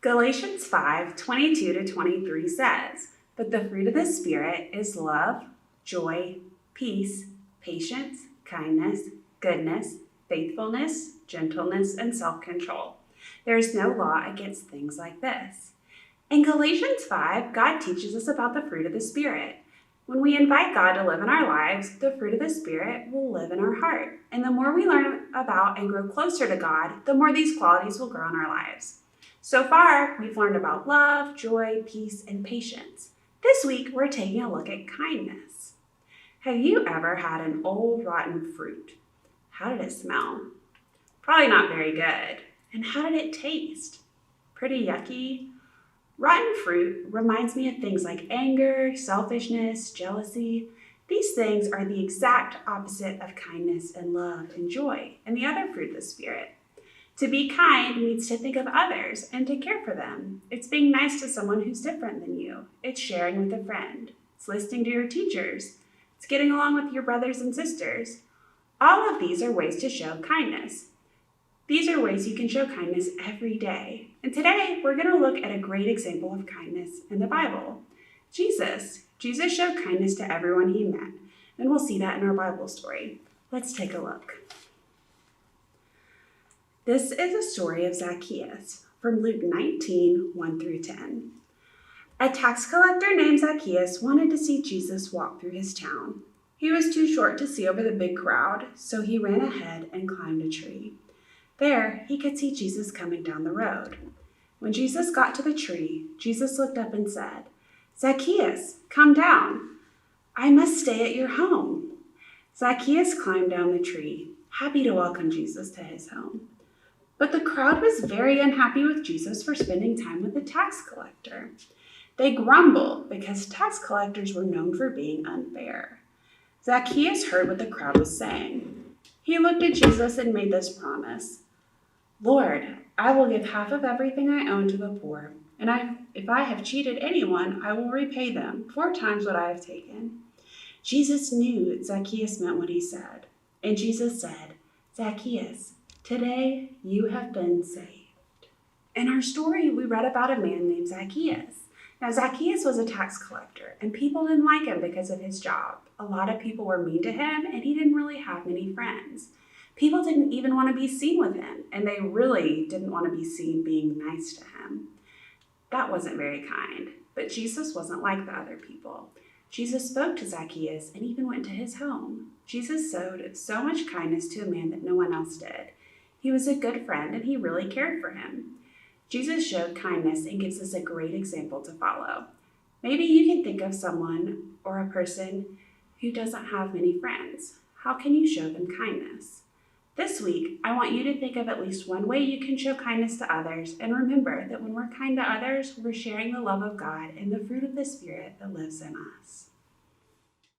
Galatians 5:22-23 says, "But the fruit of the Spirit is love, joy, peace, patience, kindness, goodness, faithfulness, gentleness, and self-control. There is no law against things like this." In Galatians 5, God teaches us about the fruit of the Spirit. When we invite God to live in our lives, the fruit of the Spirit will live in our heart. And the more we learn about and grow closer to God, the more these qualities will grow in our lives. So far, we've learned about love, joy, peace, and patience. This week, we're taking a look at kindness. Have you ever had an old rotten fruit? How did it smell? Probably not very good. And how did it taste? Pretty yucky. Rotten fruit reminds me of things like anger, selfishness, jealousy. These things are the exact opposite of kindness and love and joy and the other fruit of the Spirit. To be kind means to think of others and to care for them. It's being nice to someone who's different than you. It's sharing with a friend. It's listening to your teachers. It's getting along with your brothers and sisters. All of these are ways to show kindness. These are ways you can show kindness every day. And today, we're going to look at a great example of kindness in the Bible. Jesus. Jesus showed kindness to everyone he met. And we'll see that in our Bible story. Let's take a look. This is a story of Zacchaeus from Luke 19, 1-10. A tax collector named Zacchaeus wanted to see Jesus walk through his town. He was too short to see over the big crowd, so he ran ahead and climbed a tree. There, he could see Jesus coming down the road. When Jesus got to the tree, Jesus looked up and said, "Zacchaeus, come down. I must stay at your home." Zacchaeus climbed down the tree, happy to welcome Jesus to his home. But the crowd was very unhappy with Jesus for spending time with the tax collector. They grumbled because tax collectors were known for being unfair. Zacchaeus heard what the crowd was saying. He looked at Jesus and made this promise, "Lord, I will give half of everything I own to the poor, and if I have cheated anyone, I will repay them 4 times what I have taken." Jesus knew Zacchaeus meant what he said, and Jesus said, "Zacchaeus, today you have been saved." In our story, we read about a man named Zacchaeus. Now, Zacchaeus was a tax collector, and people didn't like him because of his job. A lot of people were mean to him, and he didn't really have many friends. People didn't even want to be seen with him, and they really didn't want to be seen being nice to him. That wasn't very kind, but Jesus wasn't like the other people. Jesus spoke to Zacchaeus and even went to his home. Jesus showed so much kindness to a man that no one else did. He was a good friend, and he really cared for him. Jesus showed kindness and gives us a great example to follow. Maybe you can think of someone or a person who doesn't have many friends. How can you show them kindness? This week, I want you to think of at least one way you can show kindness to others, and remember that when we're kind to others, we're sharing the love of God and the fruit of the Spirit that lives in us.